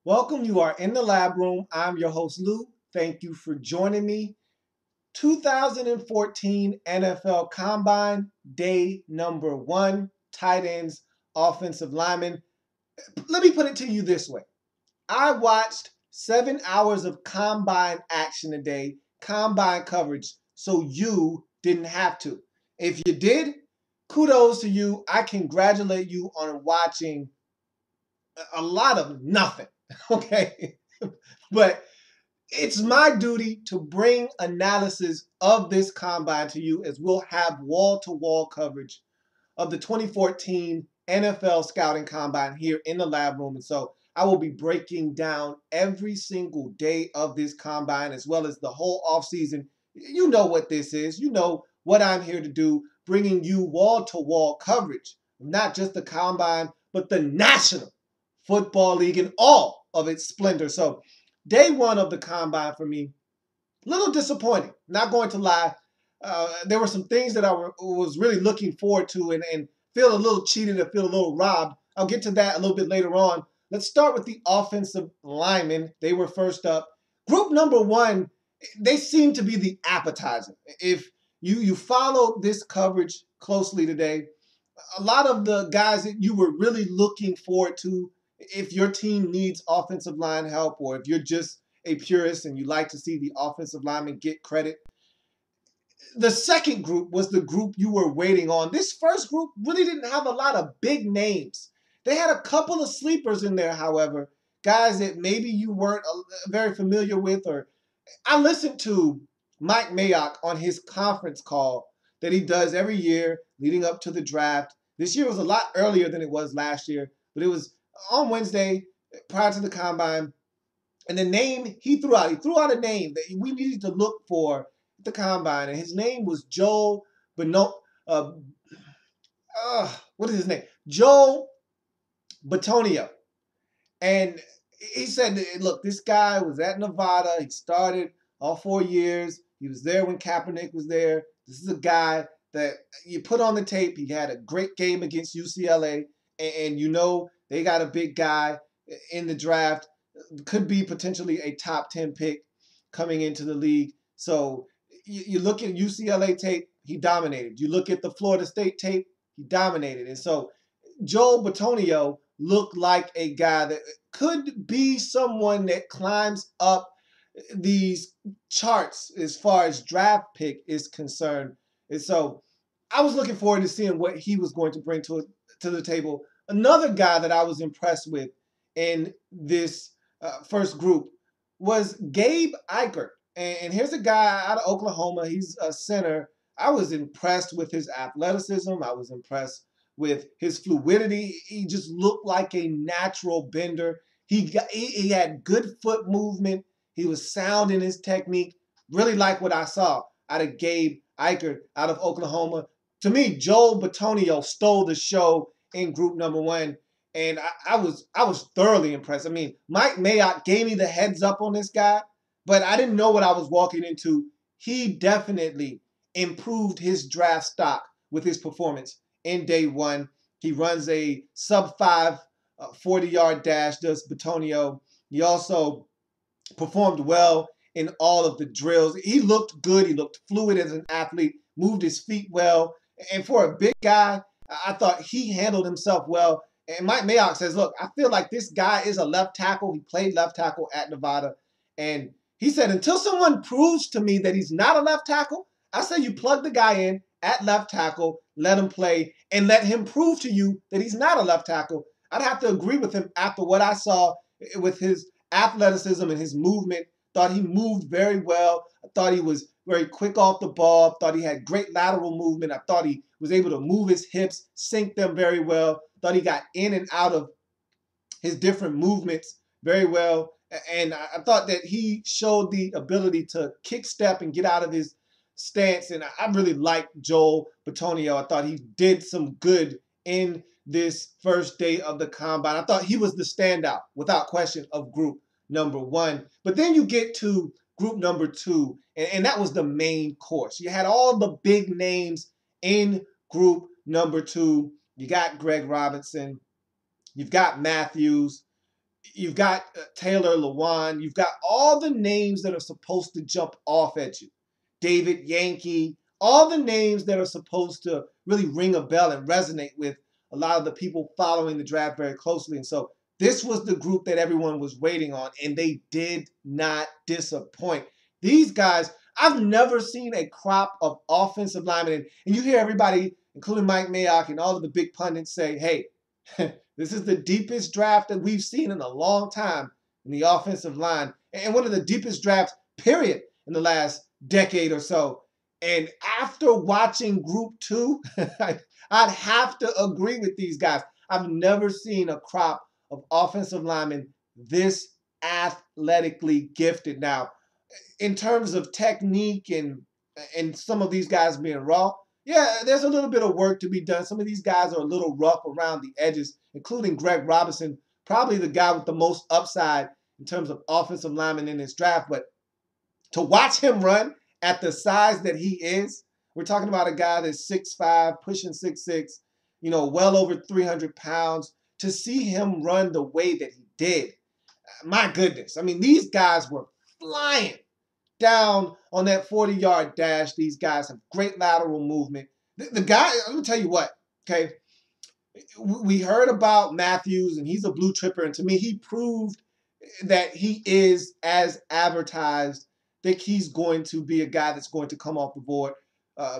Welcome. You are in the lab room. I'm your host, Lou. Thank you for joining me. 2014 NFL Combine, day number one, tight ends, offensive linemen. Let me put it to you this way. I watched 7 hours of combine action a day, combine coverage, so you didn't have to. If you did, kudos to you. I congratulate you on watching a lot of nothing. Okay. But it's my duty to bring analysis of this combine to you as we'll have wall-to-wall coverage of the 2014 NFL Scouting Combine here in the lab room. And so I will be breaking down every single day of this combine as well as the whole offseason. You know what this is. You know what I'm here to do, bringing you wall-to-wall coverage, not just the combine, but the National Football League in all of its splendor. So day one of the combine for me, a little disappointing. Not going to lie. There were some things that I was really looking forward to and feel a little cheated and feel a little robbed. I'll get to that a little bit later on. Let's start with the offensive linemen. They were first up. Group number one, they seem to be the appetizer. If you followed this coverage closely today, a lot of the guys that you were really looking forward to, if your team needs offensive line help or if you're just a purist and you like to see the offensive linemen get credit, the second group was the group you were waiting on. This first group really didn't have a lot of big names. They had a couple of sleepers in there, however, guys that maybe you weren't very familiar with. Or I listened to Mike Mayock on his conference call that he does every year leading up to the draft. This year was a lot earlier than it was last year, but it was on Wednesday prior to the combine. And the name he threw out a name that we needed to look for at the combine, and his name was Joel Beno. Uh, what is his name? Joel Batonio. And he said, look, this guy was at Nevada. He started all 4 years. He was there when Kaepernick was there. This is a guy that you put on the tape. He had a great game against UCLA. And you know they got a big guy in the draft. Could be potentially a top 10 pick coming into the league. So you look at UCLA tape, he dominated. You look at the Florida State tape, he dominated. And so Joel Batonio looked like a guy that could be someone that climbs up these charts as far as draft pick is concerned. And so I was looking forward to seeing what he was going to bring to the table. Another guy that I was impressed with in this first group was Gabe Ikert. And here's a guy out of Oklahoma. He's a center. I was impressed with his athleticism. I was impressed with his fluidity. He just looked like a natural bender. He had good foot movement. He was sound in his technique. Really like what I saw out of Gabe Ikert out of Oklahoma. To me, Joel Batonio stole the show in group number one. And I was thoroughly impressed. I mean, Mike Mayock gave me the heads up on this guy, but I didn't know what I was walking into. He definitely improved his draft stock with his performance in day one. He runs a sub-5 40-yard dash, does Batonio. He also performed well in all of the drills. He looked good. He looked fluid as an athlete, moved his feet well. And for a big guy, I thought he handled himself well. And Mike Mayock says, look, I feel like this guy is a left tackle. He played left tackle at Nevada. And he said, until someone proves to me that he's not a left tackle, I say you plug the guy in at left tackle, let him play, and let him prove to you that he's not a left tackle. I'd have to agree with him after what I saw with his athleticism and his movement. Thought he moved very well. I thought he was very quick off the ball. Thought he had great lateral movement. I thought he was able to move his hips, sink them very well. Thought he got in and out of his different movements very well. And I thought that he showed the ability to kick step and get out of his stance. And I really liked Joel Batonio. I thought he did some good in this first day of the combine. I thought he was the standout, without question, of group number one. But then you get to group number two, and that was the main course. You had all the big names in group number two. You got Greg Robinson. You've got Matthews. You've got Taylor Lewan. You've got all the names that are supposed to jump off at you. David Yankee, all the names that are supposed to really ring a bell and resonate with a lot of the people following the draft very closely. And so this was the group that everyone was waiting on, and they did not disappoint. These guys, I've never seen a crop of offensive linemen, and you hear everybody, including Mike Mayock and all of the big pundits, say, hey, this is the deepest draft that we've seen in a long time in the offensive line, and one of the deepest drafts, period, in the last decade or so. And after watching Group 2, I'd have to agree with these guys. I've never seen a crop of offensive linemen this athletically gifted. Now, in terms of technique and some of these guys being raw, yeah, there's a little bit of work to be done. Some of these guys are a little rough around the edges, including Greg Robinson, probably the guy with the most upside in terms of offensive linemen in this draft. But to watch him run at the size that he is, we're talking about a guy that's 6'5", pushing 6'6", well over 300 pounds. To see him run the way that he did, my goodness. I mean, these guys were flying down on that 40-yard dash. These guys have great lateral movement. The guy, let me tell you what, okay? We heard about Matthews, and he's a blue chipper, and to me, he proved that he is as advertised. I think he's going to be a guy that's going to come off the board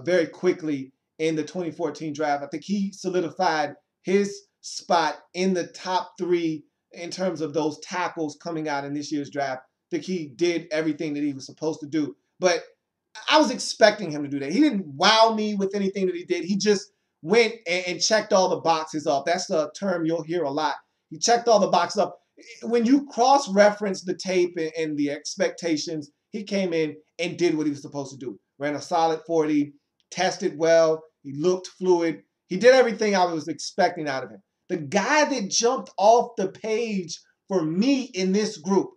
very quickly in the 2014 draft. I think he solidified his spot in the top 3 in terms of those tackles coming out in this year's draft. I think he did everything that he was supposed to do. But I was expecting him to do that. He didn't wow me with anything that he did. He just went and checked all the boxes off. That's a term you'll hear a lot. He checked all the boxes up. When you cross-reference the tape and the expectations, he came in and did what he was supposed to do. Ran a solid 40, tested well, he looked fluid. He did everything I was expecting out of him. The guy that jumped off the page for me in this group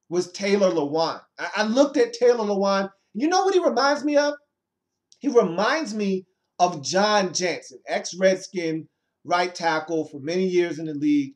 was Taylor Lewan. I looked at Taylor Lewan. You know what he reminds me of? He reminds me of John Jansen, ex-Redskin right tackle for many years in the league.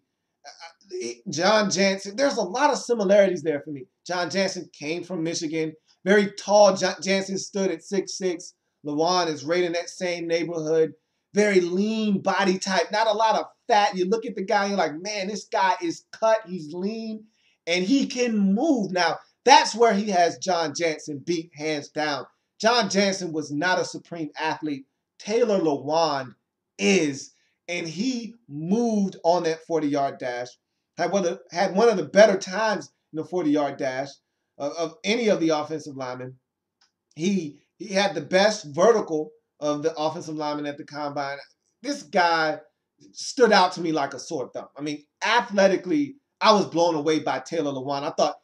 John Jansen, there's a lot of similarities there for me. John Jansen came from Michigan. Very tall. Jansen stood at 6'6". Lewan is right in that same neighborhood. Very lean body type. Not a lot of fat. You look at the guy and you're like, man, this guy is cut. He's lean. And he can move. Now, that's where he has John Jansen beat hands down. John Jansen was not a supreme athlete. Taylor Lewan is. And he moved on that 40-yard dash. Had one of the better times in the 40-yard dash of any of the offensive linemen. He had the best vertical of the offensive linemen at the combine. This guy stood out to me like a sore thumb. I mean, athletically, I was blown away by Taylor Lewan. I thought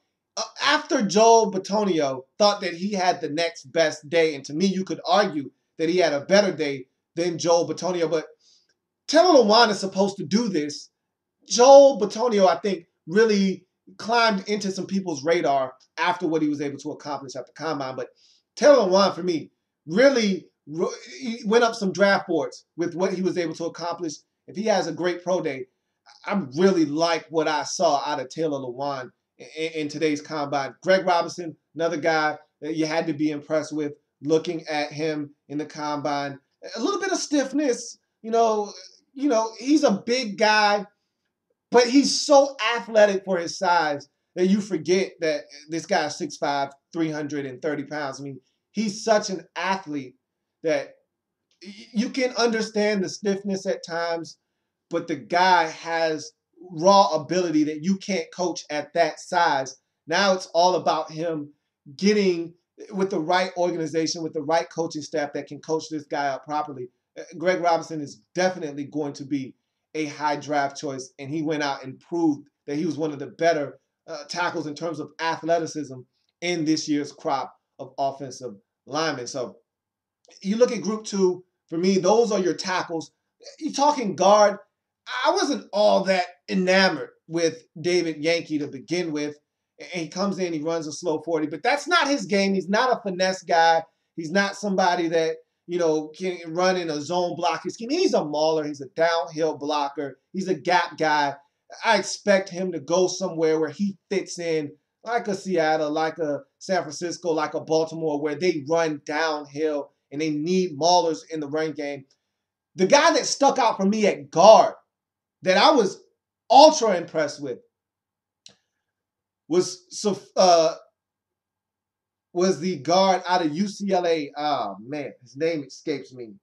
after Joel Bitonio thought that he had the next best day, and to me, you could argue that he had a better day than Joel Bitonio, but Taylor Lewan is supposed to do this. Joel Bitonio, I think, really climbed into some people's radar after what he was able to accomplish at the combine. But Taylor Lewan, for me, really went up some draft boards with what he was able to accomplish. If he has a great pro day, I really like what I saw out of Taylor Lewan in today's combine. Greg Robinson, another guy that you had to be impressed with looking at him in the combine. A little bit of stiffness, he's a big guy, but he's so athletic for his size that you forget that this guy's 6'5", 330 pounds. I mean, he's such an athlete that you can understand the stiffness at times, but the guy has raw ability that you can't coach at that size. Now it's all about him getting with the right organization, with the right coaching staff that can coach this guy up properly. Greg Robinson is definitely going to be a high draft choice, and he went out and proved that he was one of the better tackles in terms of athleticism in this year's crop of offensive linemen. So you look at Group 2, for me, those are your tackles. You're talking guard. I wasn't all that enamored with David Yankee to begin with. And he comes in, he runs a slow 40, but that's not his game. He's not a finesse guy. He's not somebody that, can run in a zone blocking scheme. He's a mauler. He's a downhill blocker. He's a gap guy. I expect him to go somewhere where he fits in, like a Seattle, like a San Francisco, like a Baltimore, where they run downhill and they need maulers in the run game. The guy that stuck out for me at guard that I was ultra impressed with was was the guard out of UCLA. Oh man, his name escapes me.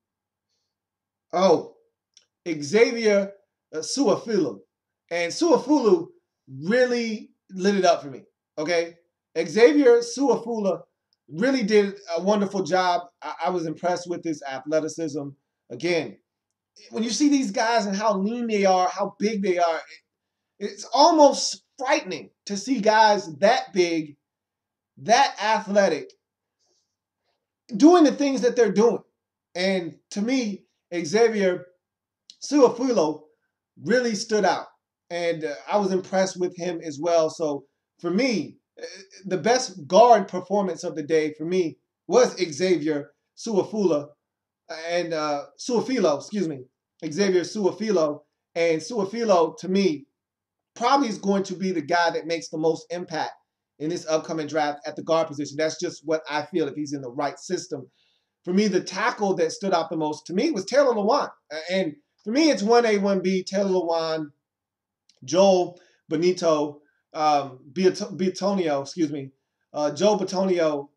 Oh, Xavier Suafulu. And Suafulu really lit it up for me. Okay? Xavier Suafula really did a wonderful job. I was impressed with his athleticism. Again, when you see these guys and how lean they are, how big they are, it's almost frightening to see guys that big, that athletic, doing the things that they're doing. And to me, Xavier Suafulo really stood out, and I was impressed with him as well. So for me, the best guard performance of the day for me was Xavier Suafula and Suafilo, excuse me, Xavier Suafilo. And Suafilo, to me, probably is going to be the guy that makes the most impact in this upcoming draft at the guard position. That's just what I feel if he's in the right system. For me, the tackle that stood out the most to me was Taylor Lewan. And for me, it's 1A, 1B, Taylor Lewan, Joel Benito, Bitonio, excuse me, Joe Bitonio,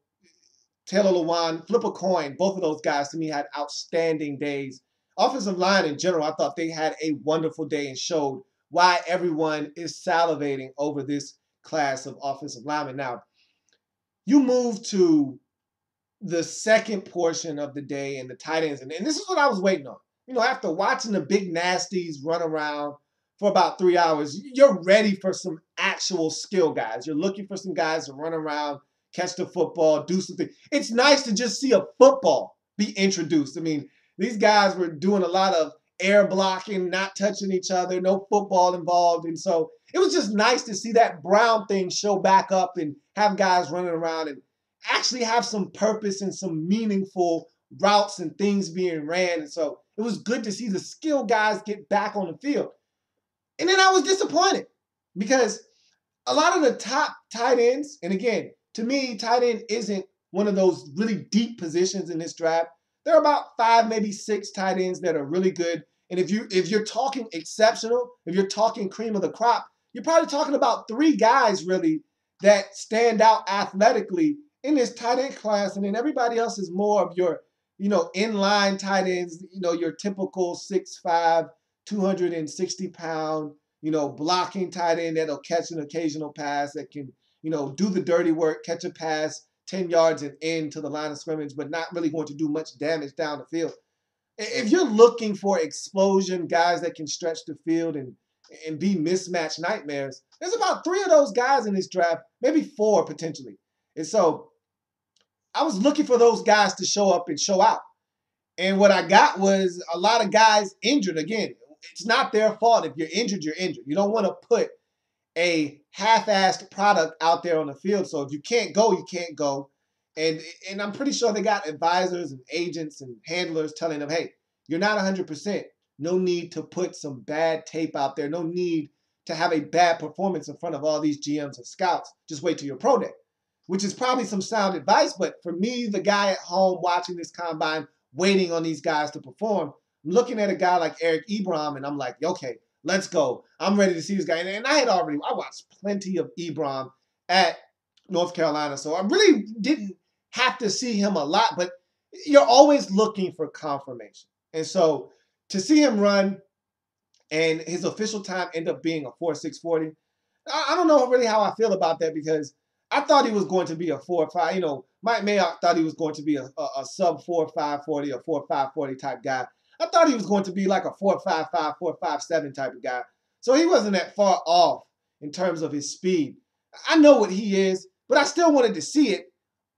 Taylor Lewan, flip a coin. Both of those guys to me had outstanding days. Offensive line in general, I thought they had a wonderful day and showed why everyone is salivating over this class of offensive linemen. Now, you move to the second portion of the day and the tight ends. And this is what I was waiting on. You know, after watching the big nasties run around for about 3 hours, you're ready for some actual skill guys. You're looking for some guys to run around, catch the football, do something. It's nice to just see a football be introduced. I mean, these guys were doing a lot of air blocking, not touching each other, no football involved. And so it was just nice to see that brown thing show back up and have guys running around and actually have some purpose and some meaningful routes and things being ran. And so it was good to see the skill guys get back on the field. And then I was disappointed because a lot of the top tight ends, and again, to me, tight end isn't one of those really deep positions in this draft. There are about 5, maybe 6 tight ends that are really good. And if you're talking exceptional, if you're talking cream of the crop, you're probably talking about 3 guys really that stand out athletically in this tight end class. And then everybody else is more of your, inline tight ends, your typical 6'5", 260-pound, blocking tight end that'll catch an occasional pass, that can, do the dirty work, catch a pass 10 yards and in to the line of scrimmage, but not really going to do much damage down the field. If you're looking for explosion, guys that can stretch the field and be mismatch nightmares, there's about 3 of those guys in this draft, maybe 4 potentially. And so I was looking for those guys to show up and show out. And what I got was a lot of guys injured. Again, it's not their fault. If you're injured, you're injured. You don't want to put a half-assed product out there on the field. So if you can't go, you can't go. And I'm pretty sure they got advisors and agents and handlers telling them, hey, you're not 100%. No need to put some bad tape out there. No need to have a bad performance in front of all these GMs and scouts. Just wait till your pro day, which is probably some sound advice. But for me, the guy at home watching this combine, waiting on these guys to perform, I'm looking at a guy like Eric Ebron, and I'm like, okay, let's go. I'm ready to see this guy. And I watched plenty of Ebron at North Carolina, so I really didn't have to see him a lot, but you're always looking for confirmation. And so to see him run and his official time end up being a 4.640, I don't know really how I feel about that, because I thought he was going to be a 4.5. Mike Mayock thought he was going to be a sub 4.540 or 4.540 type guy. I thought he was going to be like a 4.55, 4.57 type of guy. So he wasn't that far off in terms of his speed. I know what he is, but I still wanted to see it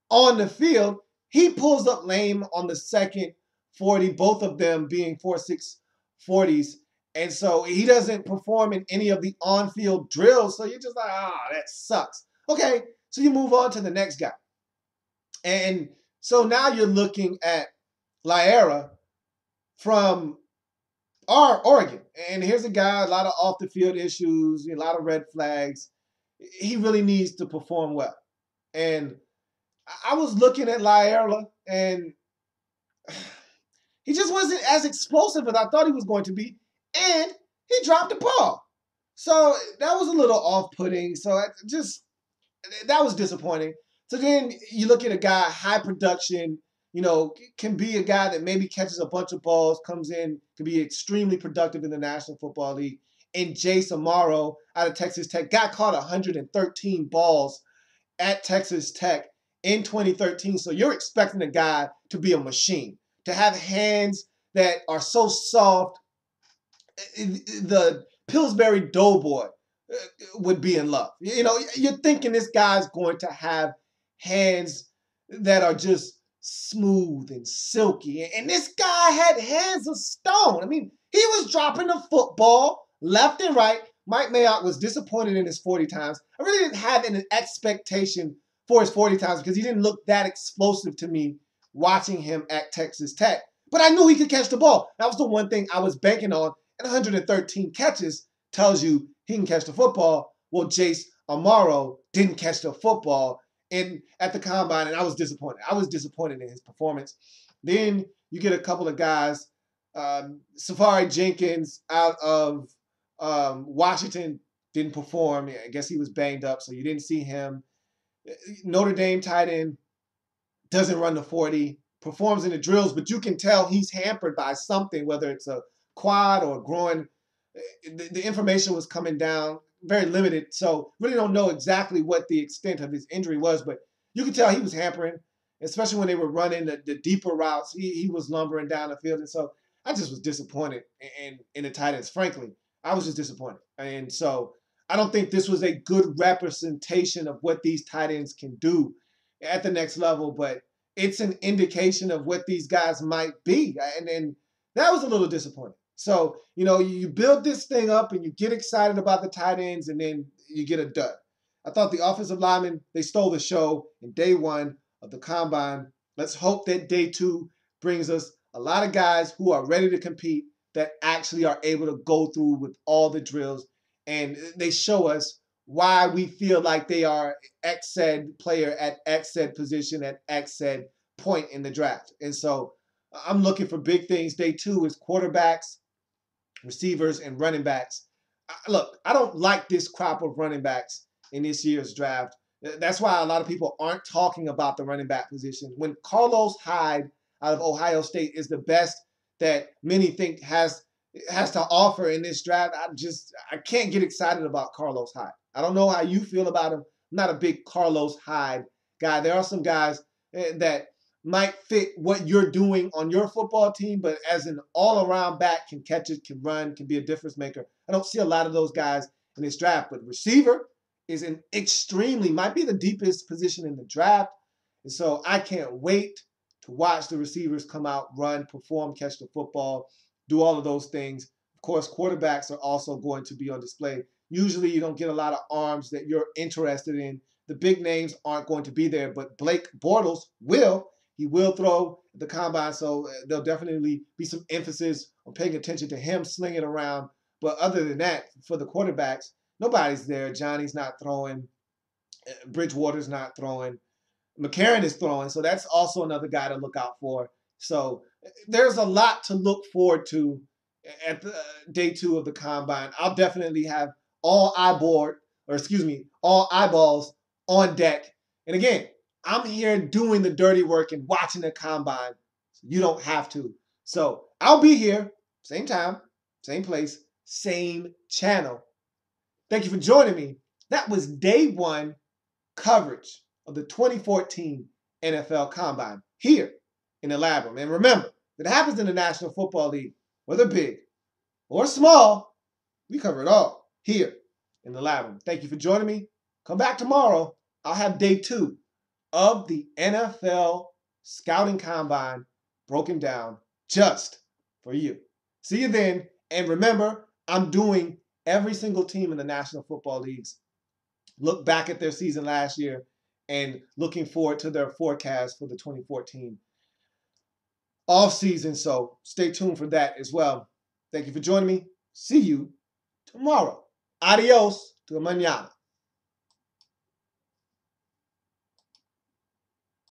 on the field. He pulls up lame on the second 40, both of them being 4.640s. And so he doesn't perform in any of the on-field drills. So you're just like, that sucks. Okay, so you move on to the next guy. And so now you're looking at Lyera from are Oregon. And here's a guy, a lot of off the field issues, a lot of red flags. He really needs to perform well. And I was looking at Laierla, and he just wasn't as explosive as I thought he was going to be. And he dropped the ball. So that was a little off-putting. So that was disappointing. So then you look at a guy, high production, can be a guy that maybe catches a bunch of balls, comes in, can be extremely productive in the National Football League. And Jace Amaro out of Texas Tech got caught 113 balls at Texas Tech in 2013. So you're expecting a guy to be a machine, to have hands that are so soft. The Pillsbury Doughboy would be in love. You're thinking this guy's going to have hands that are just smooth and silky. And this guy had hands of stone. I mean, he was dropping the football left and right. Mike Mayock was disappointed in his 40 times. I really didn't have an expectation for his 40 times because he didn't look that explosive to me watching him at Texas Tech. But I knew he could catch the ball. That was the one thing I was banking on. And 113 catches tells you he can catch the football. Well, Jace Amaro didn't catch the football at the combine, and I was disappointed. I was disappointed in his performance. Then you get a couple of guys. Safari Jenkins out of Washington didn't perform. I guess he was banged up, so you didn't see him. Notre Dame tight end doesn't run the 40, performs in the drills, but you can tell he's hampered by something, whether it's a quad or a groin. The information was coming down very limited, so really don't know exactly what the extent of his injury was, but you could tell he was hampering, especially when they were running the deeper routes. He was lumbering down the field, and so I just was disappointed in the tight ends. Frankly, I was just disappointed, and so I don't think this was a good representation of what these tight ends can do at the next level, but it's an indication of what these guys might be, and that was a little disappointing. So, you build this thing up and you get excited about the tight ends, and then you get a dud. I thought the offensive linemen, they stole the show in day one of the combine. Let's hope that day two brings us a lot of guys who are ready to compete, that actually are able to go through with all the drills, and they show us why we feel like they are X said player at X said position at X said point in the draft. And so I'm looking for big things. Day two is quarterbacks, receivers, and running backs. Look, I don't like this crop of running backs in this year's draft. That's why a lot of people aren't talking about the running back position. When Carlos Hyde out of Ohio State is the best that many think has to offer in this draft, I can't get excited about Carlos Hyde. I don't know how you feel about him. I'm not a big Carlos Hyde guy. There are some guys that might fit what you're doing on your football team, but as an all-around back, can catch it, can run, can be a difference maker. I don't see a lot of those guys in this draft, but receiver is might be the deepest position in the draft. And so I can't wait to watch the receivers come out, run, perform, catch the football, do all of those things. Of course, quarterbacks are also going to be on display. Usually you don't get a lot of arms that you're interested in. The big names aren't going to be there, but Blake Bortles will. He will throw the combine, so there'll definitely be some emphasis on paying attention to him slinging around. But other than that, for the quarterbacks, nobody's there. Johnny's not throwing. Bridgewater's not throwing. McCarron is throwing, so that's also another guy to look out for. So there's a lot to look forward to at the day two of the combine. I'll definitely have all all eyeballs on deck. And again, I'm here doing the dirty work and watching the combine. So you don't have to. So I'll be here, same time, same place, same channel. Thank you for joining me. That was day one coverage of the 2014 NFL Combine here in the L.A.B. And remember, if it happens in the National Football League, whether big or small, we cover it all here in the L.A.B. Thank you for joining me. Come back tomorrow. I'll have day two of the NFL Scouting Combine broken down just for you. See you then. And remember, I'm doing every single team in the National Football Leagues. Look back at their season last year and looking forward to their forecast for the 2014 off season. So stay tuned for that as well. Thank you for joining me. See you tomorrow. Adios to mañana.